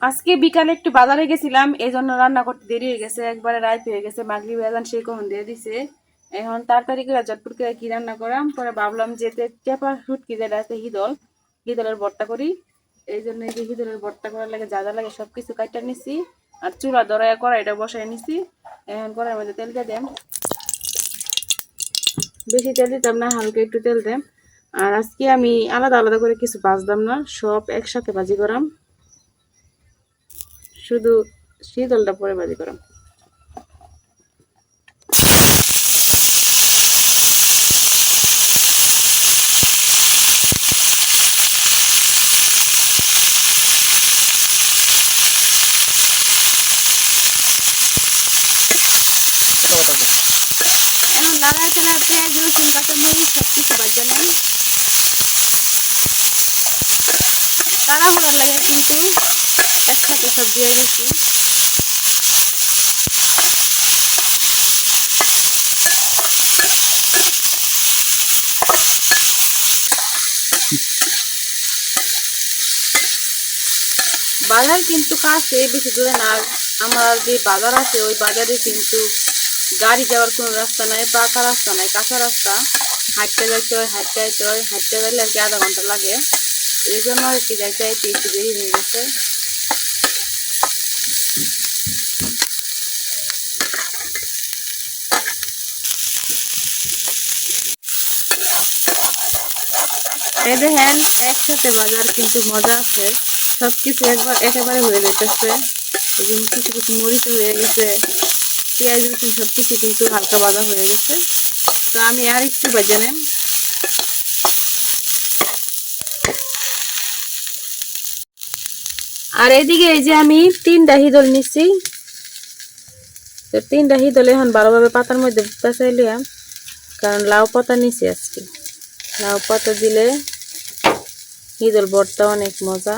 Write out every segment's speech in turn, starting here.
আজকে বিকালে একটু বাজারে গেছিলাম, এই জন্য রান্না করতে দেরি হয়ে গেছে, একবারে রাত হয়ে গেছে, মাগরিব আজান সেই কখন দিয়ে দিছে। এখন তাড়াতাড়ি করে ঝটপট করে কি রান্না করাম, পরে ভাবলাম যে চেপা শুটকি যেটা আছে হিদলের ভর্তা করি। এই জন্য এই যে হিদলের ভর্তা করার লাগে যা যা লাগে সবকিছু কাটা নিছি, আর চুলা ধরায় কড়াইটা বসাই নিছি। এখন কড়াইয়ের মধ্যে তেল দিয়ে দেম, বেশি তেল দিতাম না, হালকা একটু তেল দেম। আর আজকে আমি আলাদা আলাদা করে কিছু ভাজতাম না, সব একসাথে ভাজি করাম, শুধু শীতলটা পরে ভাজি করাম। এখন লাগাই চালাই পেঁয়াজ রসুন কাঁচামরিচ সব কিছু ভাজা নেন, তাড়াহুড়ার লাগে কিন্তু একসাথে সব দিয়ে দিচ্ছি। বাজার কিন্তু কাছে, বেশি দূরে না। আমার যে বাজার আছে ওই বাজারে কিন্তু গাড়ি যাওয়ার কোনো রাস্তা নাই, পাকা রাস্তা নাই, কাঁচা রাস্তা, হাঁটতে যাইতে হয়, হাঁটতে যাইতে হয়, হাঁটতে গেলে আর কি আধা ঘন্টা লাগে। এই জন্য আর কি যাইতে যাইতে একটু দেরি হয়ে গেছে। এই দেখেন একসাথে বাজার কিন্তু মজা আছে, সবকিছু একেবারে হয়ে যাইতেছে। কিছু কিছু মরিচ হয়ে গেছে, পেঁয়াজ রসুন সবকিছু কিন্তু হালকা ভাজা হয়ে গেছে। তো আমি আর একটু ভেজে নেব। আর এদিকে এই যে আমি 3টা হিদল নিচ্ছি, তো 3টা হিদল এখন ভালোভাবে পাতার মধ্যে পেঁচাই লিয়াম, কারণ লাউ পাতা নিচ্ছি আজকে। লাউ পাতা দিলে হিদল ভর্তা অনেক মজা।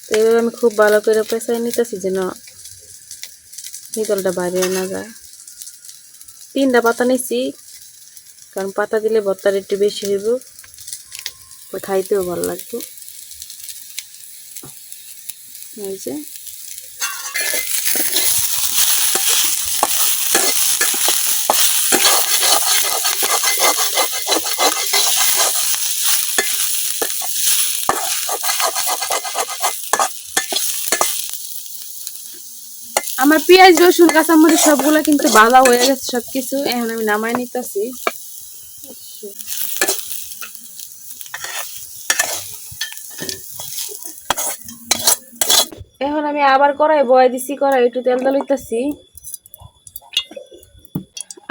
তো এইভাবে আমি খুব ভালো করে পেঁচাই নিতেছি যেন হিদলটা বাইরে না যায়। 3টা পাতা নিচ্ছি, কারণ পাতা দিলে ভর্তাটা একটু বেশি হইব, খাইতেও ভালো লাগবে। এই যে আমার পেঁয়াজ রসুন কাঁচামরিচ সবগুলো কিন্তু ভাজা হয়ে গেছে সবকিছু, এখন আমি নামাই নিতেছি। এখন আমি আবার কড়াই বয়াই দিছি, কড়াই একটু তেল দিতেছি।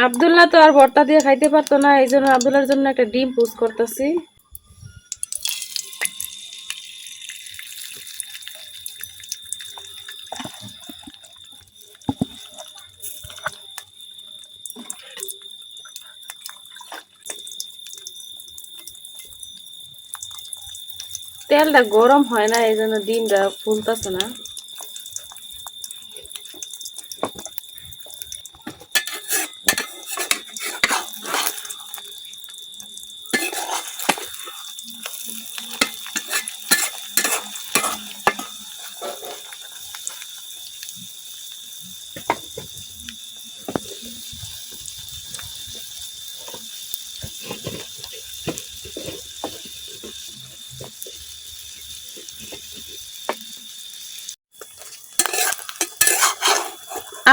আব্দুল্লাহ তো আর ভর্তা দিয়ে খাইতে পারতো না, এই জন্য আব্দুল্লাহর জন্য একটা ডিম পুষ করতেছি। তেলটা গরম হয় না, এই জন্য ডিমটা ফুলতেছে না।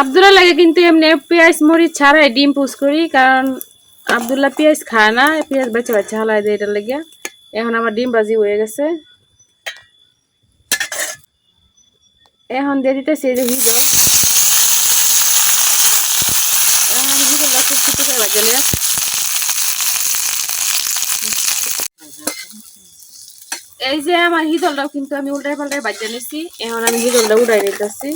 আব্দুল্লাহ লাগে কিন্তু এমনি পেঁয়াজ মরিচ ছাড়াই ডিম পুষ করি, কারণ আব্দুল্লাহ পেঁয়াজ খায় না, পেঁয়াজ বেছে বেছে হালাই দেয়, এটার লেগে। এখন আমার ডিম ভাজি হয়ে গেছে, এখন দিয়ে দিতেছি এই যে হিদল। এই যে আমার হিদলটাও কিন্তু আমি উল্টাই পাল্টাই বাজিয়ে নিচ্ছি, এখন আমি হিদলটা উঠাই নিতেছি।